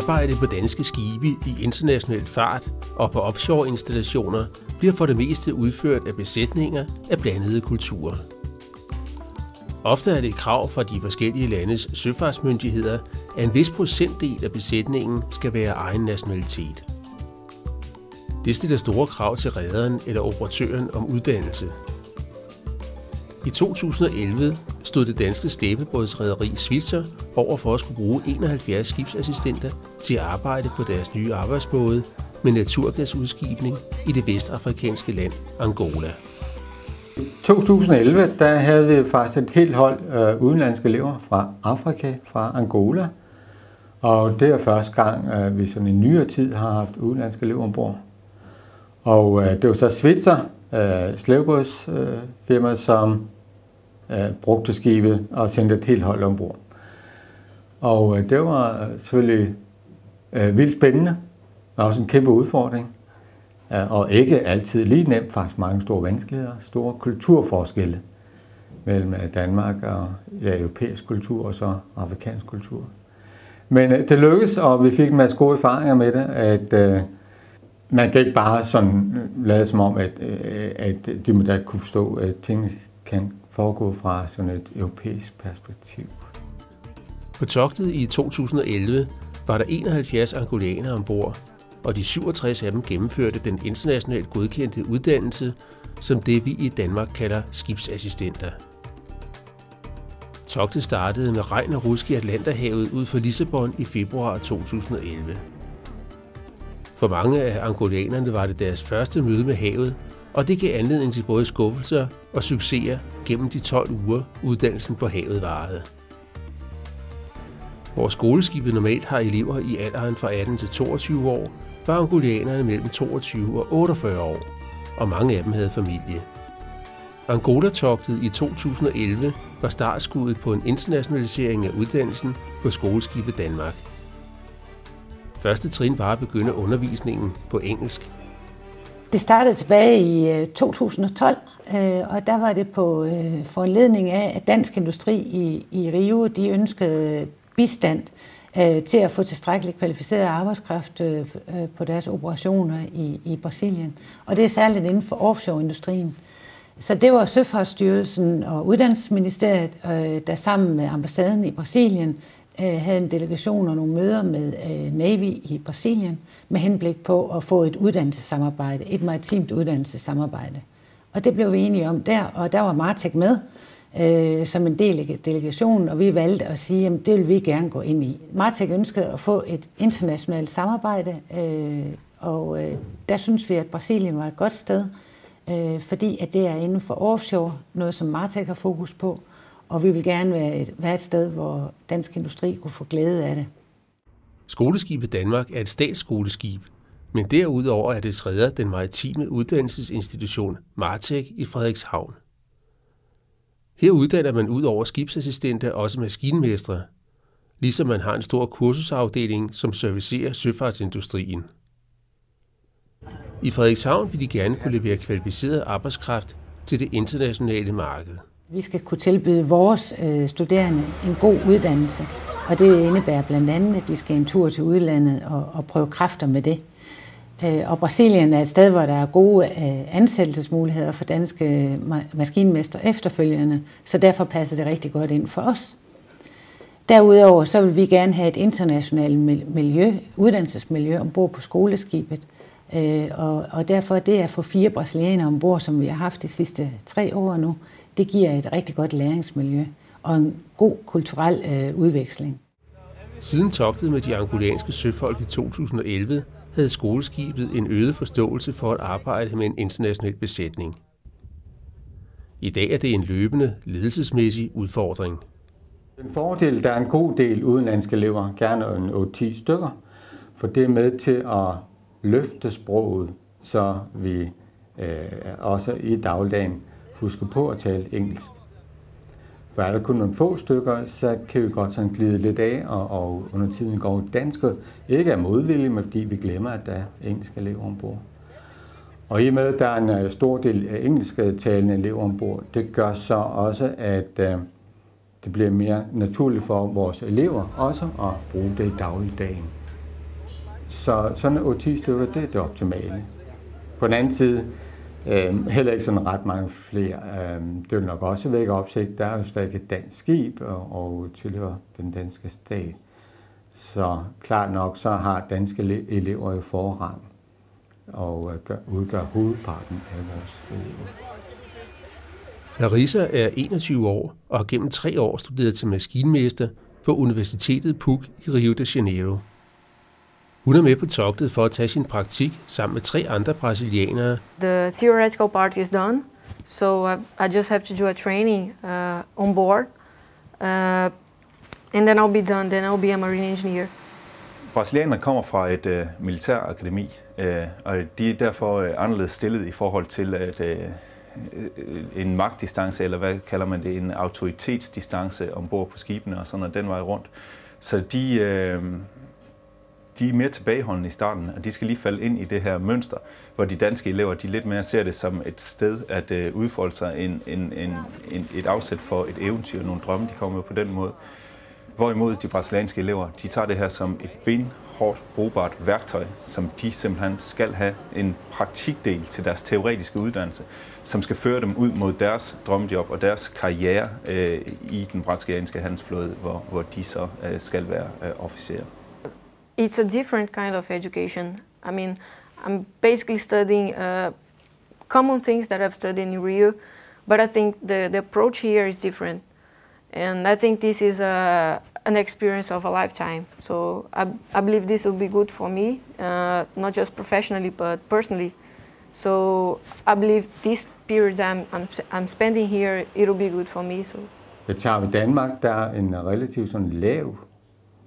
Arbejde på danske skibe i international fart og på offshore-installationer bliver for det meste udført af besætninger af blandede kulturer. Ofte er det et krav fra de forskellige landes søfartsmyndigheder, at en vis procentdel af besætningen skal være egen nationalitet. Det stiller store krav til rederen eller operatøren om uddannelse. I 2011 stod det danske slæbebådsrederi Svitzer over for at skulle bruge 71 skibsassistenter til at arbejde på deres nye arbejdsbåde med naturgasudskibning i det vestafrikanske land Angola. I 2011 der havde vi faktisk et helt hold udenlandske elever fra Afrika, fra Angola. Og det er første gang, vi sådan i nyere tid har haft udenlandske elever ombord. Og det var så Svitzer, slæbebådsfirmaet, som brugte skibet og sendte et helt hold ombord. Og det var selvfølgelig vildt spændende, og også en kæmpe udfordring. Og ikke altid lige nemt, faktisk mange store vanskeligheder, store kulturforskelle mellem Danmark og europæisk kultur og så afrikansk kultur. Men det lykkedes, og vi fik en masse gode erfaringer med det, at man kan ikke bare sådan lade som om, at de må da kunne forstå, at tingene kan foregå fra sådan et europæisk perspektiv. På togtet i 2011 var der 71 angolianere ombord, og de 67 af dem gennemførte den internationalt godkendte uddannelse, som det vi i Danmark kalder skibsassistenter. Togtet startede med regn og rusk i Atlanterhavet ud for Lissabon i februar 2011. For mange af angolianerne var det deres første møde med havet, og det gav anledning til både skuffelser og succeser gennem de 12 uger, uddannelsen på havet varede. Hvor skoleskibet normalt har elever i alderen fra 18 til 22 år, var angolianerne mellem 22 og 48 år, og mange af dem havde familie. Angola-togtet i 2011 var startskuddet på en internationalisering af uddannelsen på skoleskibet Danmark. Første trin var at begynde undervisningen på engelsk. Det startede tilbage i 2012, og der var det på foranledning af, at Dansk Industri i Rio de ønskede bistand til at få tilstrækkeligt kvalificeret arbejdskraft på deres operationer i Brasilien. Og det er særligt inden for offshore-industrien. Så det var Søfartsstyrelsen og Uddannelsesministeriet, der sammen med ambassaden i Brasilien havde en delegation og nogle møder med Navy i Brasilien med henblik på at få et uddannelsessamarbejde, et maritimt uddannelsessamarbejde. Og det blev vi enige om der, og der var Martek med som en del af delegationen, og vi valgte at sige, at det vil vi gerne gå ind i. Martek ønskede at få et internationalt samarbejde, og der synes vi, at Brasilien var et godt sted, fordi at det er inden for offshore, noget som Martek har fokus på, og vi vil gerne være et sted, hvor dansk industri kunne få glæde af det. Skoleskibet Danmark er et statsskoleskib, men derudover er det redder den maritime uddannelsesinstitution Martek i Frederikshavn. Her uddanner man ud over skibsassistenter også maskinmestre, ligesom man har en stor kursusafdeling, som servicerer søfartsindustrien. I Frederikshavn vil de gerne kunne levere kvalificeret arbejdskraft til det internationale marked. Vi skal kunne tilbyde vores studerende en god uddannelse, og det indebærer blandt andet, at de skal en tur til udlandet og prøve kræfter med det. Og Brasilien er et sted, hvor der er gode ansættelsesmuligheder for danske maskinmestre efterfølgende, så derfor passer det rigtig godt ind for os. Derudover så vil vi gerne have et internationalt uddannelsesmiljø ombord på skoleskibet, og derfor det at få 4 brasilianere ombord, som vi har haft de sidste 3 år nu, det giver et rigtig godt læringsmiljø og en god kulturel udveksling. Siden togtet med de angolianske søfolk i 2011 havde skoleskibet en øget forståelse for at arbejde med en international besætning. I dag er det en løbende ledelsesmæssig udfordring. En fordel, der er en god del udenlandske elever, gerne en 8-10 stykker, for det er med til at løfte sproget, så vi også i dagligdagen husker på at tale engelsk. For er der kun nogle få stykker, så kan vi godt sådan glide lidt af, og under tiden går dansk ikke er modvillige, men fordi vi glemmer, at der er engelske elever ombord. Og i og med, at der er en stor del af engelsktalende elever ombord, det gør så også, at det bliver mere naturligt for vores elever også at bruge det i dagligdagen. Så sådan 8-10 stykker, det er det optimale. På den anden side, heller ikke sådan ret mange flere. Det vil nok også vække opsigt. Der er jo stadig et dansk skib og tilhører den danske stat. Så klart nok, så har danske elever jo forrang og udgør hovedparten af vores elever. Larissa er 21 år og har gennem 3 år studeret til maskinmester på Universitetet PUC i Rio de Janeiro. Hun er med på togtet for at tage sin praktik sammen med 3 andre brasilianere. The theoretical part is done, so I just have to do a training on board, and then I'll be done. Then I'll be a marine engineer. Brasilianerne kommer fra et militærakademi, og de er derfor anderledes stillet i forhold til en magtdistance, eller hvad kalder man det, en autoritetsdistance ombord på skibene og sådan noget, den vej rundt. Så de er mere tilbageholdende i starten, og de skal lige falde ind i det her mønster, hvor de danske elever, de lidt mere ser det som et sted at udfolde sig, et afsæt for et eventyr, nogle drømme, de kommer med på den måde. Hvorimod de brasilianske elever, de tager det her som et benhårdt brugbart værktøj, som de simpelthen skal have en praktikdel til deres teoretiske uddannelse, som skal føre dem ud mod deres drømmejob og deres karriere i den brasilianske handelsflåde, hvor de så skal være officerer. It's a different kind of education. I mean, I'm basically studying common things that I've studied in Rio, but I think the approach here is different. And I think this is an experience of a lifetime. So I believe this will be good for me, not just professionally, but personally. So I believe this period I'm spending here, it will be good for me. So. Jeg tager i Danmark, der er en relativt sådan lav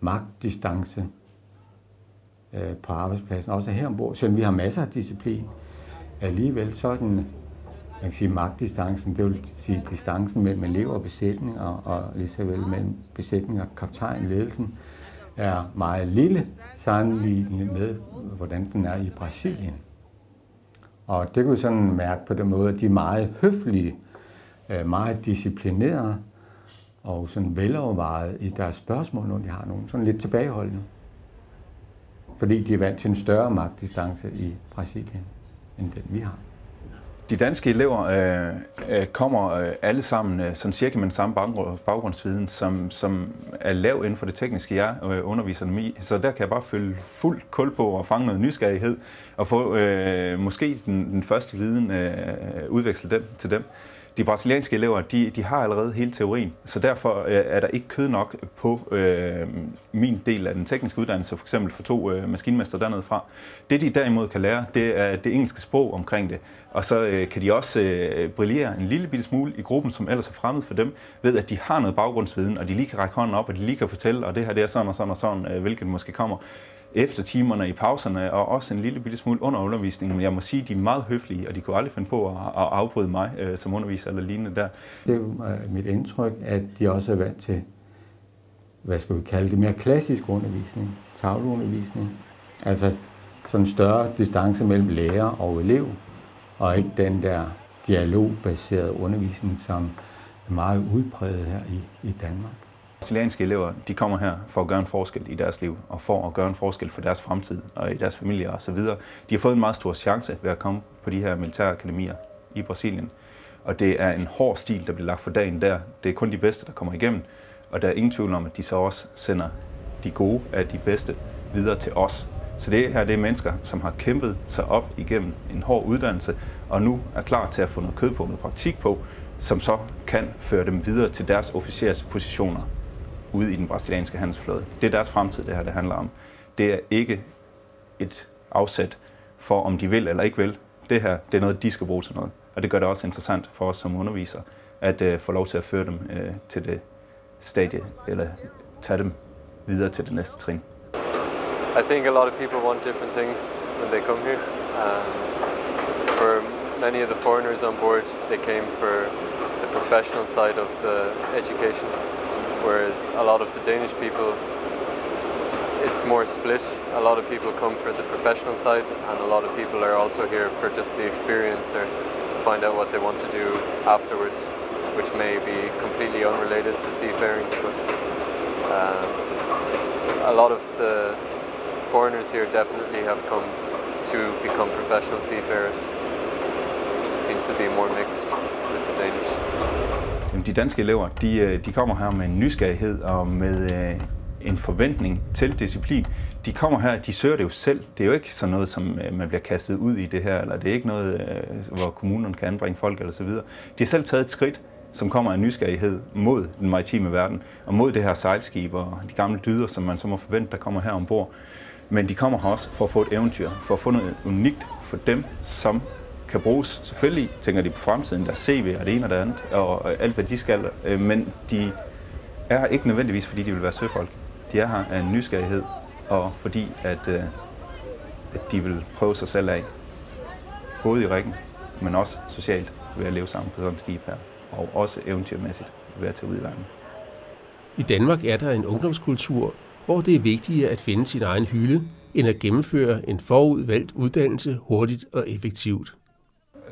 magtdistance på arbejdspladsen, også her ombord, selvom vi har masser af disciplin. Alligevel så er den, man kan sige, magtdistancen, det vil sige distancen mellem elever og besætning, og lige så vel mellem besætning og kaptajn, ledelsen, er meget lille sammenlignet med, hvordan den er i Brasilien. Og det kan vi sådan mærke på den måde, at de er meget høflige, meget disciplinerede og sådan velovervejet i deres spørgsmål, når de har nogen sådan lidt tilbageholdende. Fordi de er vant til en større magtdistance i Brasilien, end den vi har. De danske elever kommer alle sammen sådan cirka med den samme baggrundsviden, som er lav inden for det tekniske, jeg underviser dem i. Så der kan jeg bare følge fuld kul på og fange noget nysgerrighed og få måske den første viden udveksle den til dem. De brasilianske elever, de har allerede hele teorien, så derfor er der ikke kød nok på min del af den tekniske uddannelse, for eksempel for 2 maskinmester dernede fra. Det de derimod kan lære, det er det engelske sprog omkring det. Og så kan de også brillere en lille bitte smule i gruppen, som ellers er fremmed for dem, ved at de har noget baggrundsviden, og de lige kan række hånden op, og de lige kan fortælle, og det her det er sådan og sådan og sådan, hvilket måske kommer efter timerne i pauserne, og også en lille bitte smule under undervisningen. Men jeg må sige, at de er meget høflige, og de kunne aldrig finde på at afbryde mig som underviser eller lignende der. Det er mit indtryk, at de også er vant til, hvad skal vi kalde det, mere klassisk undervisning, tavleundervisning. Altså sådan en større distance mellem lærer og elev, og ikke den der dialogbaserede undervisning, som er meget udpræget her i Danmark. Brasilianske elever, de kommer her for at gøre en forskel i deres liv, og for at gøre en forskel for deres fremtid og i deres familier osv. De har fået en meget stor chance ved at komme på de her militærakademier i Brasilien. Og det er en hård stil, der bliver lagt for dagen der. Det er kun de bedste, der kommer igennem. Og der er ingen tvivl om, at de så også sender de gode af de bedste videre til os. Så det her det er mennesker, som har kæmpet sig op igennem en hård uddannelse, og nu er klar til at få noget kød på, noget praktik på, som så kan føre dem videre til deres officerspositioner ude i den brasilianske handelsflåde. Det er deres fremtid, det her det handler om. Det er ikke et afsæt for, om de vil eller ikke vil. Det her det er noget, de skal bruge til noget. Og det gør det også interessant for os som undervisere, at få lov til at føre dem til det stadie, eller tage dem videre til det næste trin. I think a lot of people want different things when they come here, and for many of the foreigners on board, they came for the professional side of the education, whereas a lot of the Danish people, it's more split. A lot of people come for the professional side, and a lot of people are also here for just the experience or to find out what they want to do afterwards, which may be completely unrelated to seafaring. But a lot of the foreigners here definitely have come to become professional seafarers. It seems to be more mixed with the Danish. De danske elever, de kommer her med en nysgerrighed og med en forventning til disciplin. De kommer her, de søger det jo selv. Det er jo ikke sådan noget, som man bliver kastet ud i det her, eller det er ikke noget, hvor kommunerne kan anbringe folk eller så videre. De har selv taget et skridt, som kommer af nysgerrighed mod den maritime verden, og mod det her sejlskib og de gamle dyder, som man så må forvente, der kommer her ombord. Men de kommer her også for at få et eventyr, for at få noget unikt for dem, som kan bruges. Selvfølgelig tænker de på fremtiden, der CV og det ene og det andet, og alt hvad de skal, men de er ikke nødvendigvis, fordi de vil være søfolk. De er her af en nysgerrighed, og fordi at de vil prøve sig selv af, både i riggen, men også socialt ved at leve sammen på sådan et skib her, og også eventyrmæssigt ved at tage ud i verden. I Danmark er der en ungdomskultur, hvor det er vigtigere at finde sin egen hylde, end at gennemføre en forudvalgt uddannelse hurtigt og effektivt.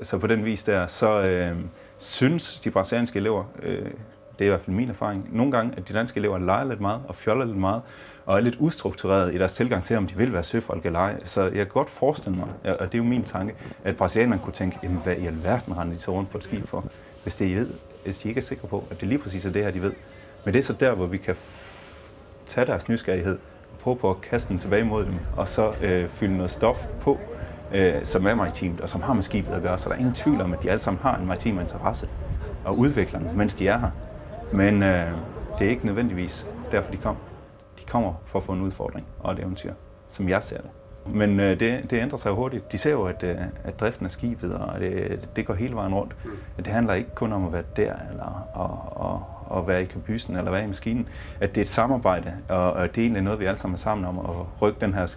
Så på den vis der, så synes de brasilianske elever, det er i hvert fald min erfaring, nogle gange, at de danske elever leger lidt meget og fjoller lidt meget, og er lidt ustruktureret i deres tilgang til, om de vil være søfolk eller ej. Så jeg kan godt forestille mig, og det er jo min tanke, at brasilianerne kunne tænke, jamen hvad i alverden render de så rundt på et skib for, hvis de ikke er sikre på, at det lige præcis er det her, de ved. Men det er så der, hvor vi kan tage deres nysgerrighed og prøve på at kaste den tilbage mod dem, og så fylde noget stof på, som er maritimt, og som har med skibet at gøre. Så der er ingen tvivl om, at de alle sammen har en maritim interesse og udvikler den, mens de er her. Men det er ikke nødvendigvis derfor, de kommer. De kommer for at få en udfordring og et eventyr, som jeg ser det. Men det ændrer sig hurtigt. De ser jo, at driften af skibet, og det går hele vejen rundt. Det handler ikke kun om at være der, eller at være i kabysen, eller være i maskinen. At det er et samarbejde, og det er egentlig noget, vi alle sammen er sammen om, at rykke den her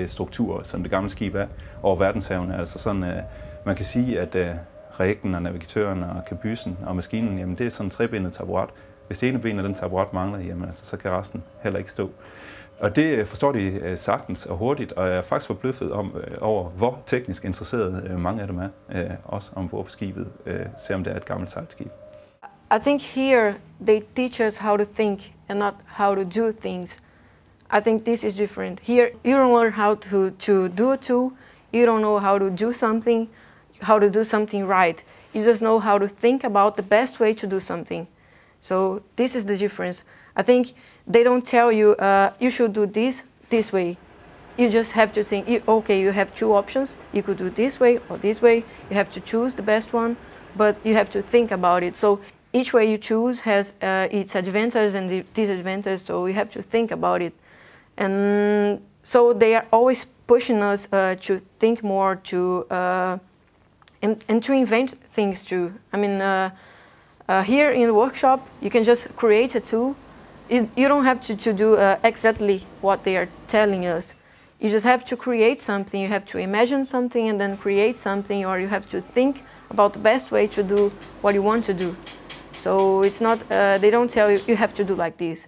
struktur, som det gamle skib er, over verdenshavene. Altså sådan, man kan sige, at riggen og navigatøren og kabysen og maskinen, jamen det er sådan en trebenet taburet. Hvis det ene ben af den taburet mangler, jamen altså, så kan resten heller ikke stå. Og det forstår de sagtens og hurtigt, og jeg er faktisk forbløffet over, hvor teknisk interesseret mange af dem er, også ombord på skibet, selvom det er et gammelt sejlskib. I think here they teach us how to think and not how to do things. I think this is different. Here you don't learn how to do a tool, you don't know how to do something, how to do something right. You just know how to think about the best way to do something. So this is the difference. I think they don't tell you, you should do this way. You just have to think, okay, you have two options. You could do this way or this way. You have to choose the best one, but you have to think about it. So each way you choose has its advantages and disadvantages, so you have to think about it. And so they are always pushing us to think more, and to invent things too. I mean, here in the workshop, you can just create a tool. You don't have to do exactly what they are telling us. You just have to create something. You have to imagine something and then create something, or you have to think about the best way to do what you want to do. So it's not, they don't tell you, you have to do like this.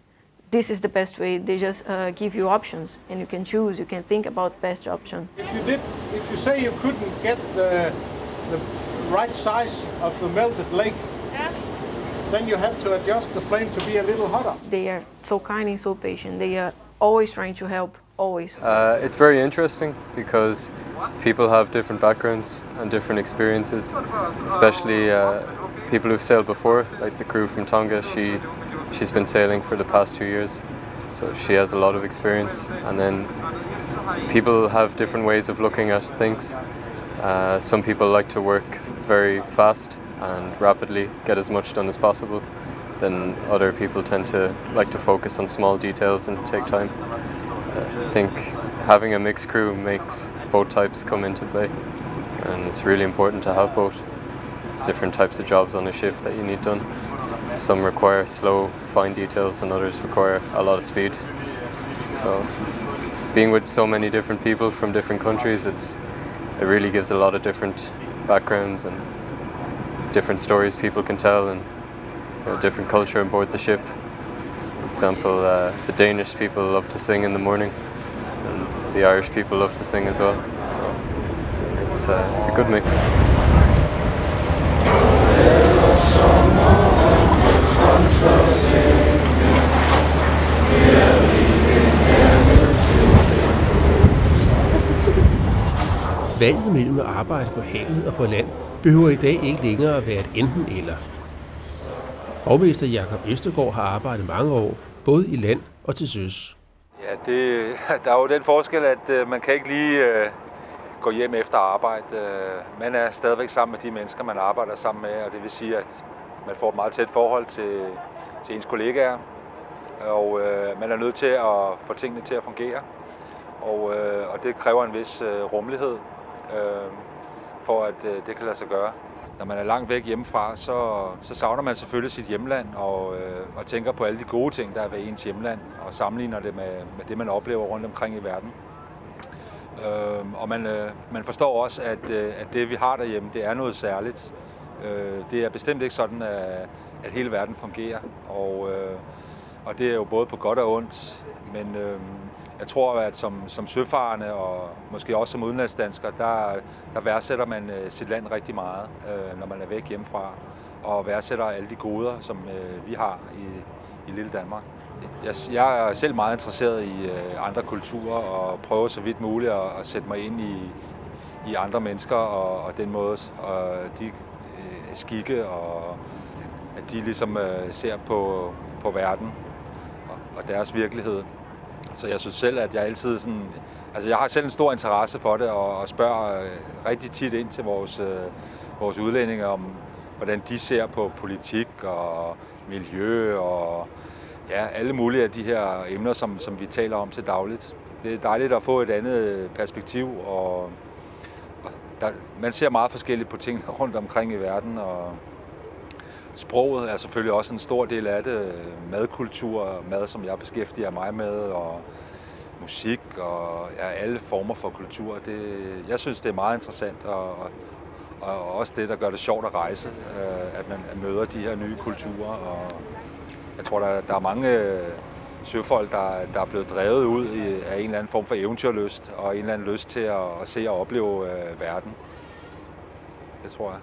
This is the best way. They just give you options, and you can choose. You can think about the best option. If you say you couldn't get the right size of the melted lake, then you have to adjust the flame to be a little hotter. They are so kind and so patient. They are always trying to help, always. It's very interesting because people have different backgrounds and different experiences, especially people who've sailed before, like the crew from Tonga. She's been sailing for the past 2 years, so she has a lot of experience. And then people have different ways of looking at things. Some people like to work very fast and rapidly, get as much done as possible. Then other people tend to like to focus on small details and take time. I think having a mixed crew makes both types come into play, and it's really important to have both. There's different types of jobs on a ship that you need done. Some require slow, fine details, and others require a lot of speed. So being with so many different people from different countries, it really gives a lot of different backgrounds and different stories people can tell, and different culture on board the ship. For example, the Danish people love to sing in the morning, and the Irish people love to sing as well. So it's a good mix. Valget mellem at arbejde på havet og på land behøver i dag ikke længere at være et enten eller. Hovmester Jakob Østergaard har arbejdet mange år, både i land og til søs. Ja, der er jo den forskel, at man kan ikke lige gå hjem efter arbejde. Man er stadigvæk sammen med de mennesker, man arbejder sammen med, og det vil sige, at man får et meget tæt forhold til ens kollegaer, og man er nødt til at få tingene til at fungere, og det kræver en vis rummelighed, for at det kan lade sig gøre. Når man er langt væk hjemmefra, så savner man selvfølgelig sit hjemland og tænker på alle de gode ting, der er ved ens hjemland, og sammenligner det med det, man oplever rundt omkring i verden. Og man forstår også, at det, vi har derhjemme, det er noget særligt. Det er bestemt ikke sådan, at hele verden fungerer, og det er jo både på godt og ondt, men jeg tror, at som søfarende og måske også som udenlandsdansker, der værdsætter man sit land rigtig meget, når man er væk hjemmefra, og værdsætter alle de goder, som vi har i lille Danmark. Jeg er selv meget interesseret i andre kulturer og prøver så vidt muligt at sætte mig ind i andre mennesker og den måde, og de skikke, og at de ligesom ser på verden og deres virkelighed. Så jeg synes selv, at jeg altid sådan, altså jeg har selv en stor interesse for det og spørger rigtig tit ind til vores udlændinge om, hvordan de ser på politik og miljø og ja, alle mulige af de her emner, som vi taler om til dagligt. Det er dejligt at få et andet perspektiv, og man ser meget forskelligt på ting rundt omkring i verden, og sproget er selvfølgelig også en stor del af det. Madkultur, mad, som jeg beskæftiger mig med, og musik og ja, alle former for kultur. Jeg synes, det er meget interessant, og også det, der gør det sjovt at rejse, at man møder de her nye kulturer. Og jeg tror, der er mange søfolk, der er blevet drevet ud af en eller anden form for eventyrlyst, og en eller anden lyst til at se og opleve verden. Det tror jeg.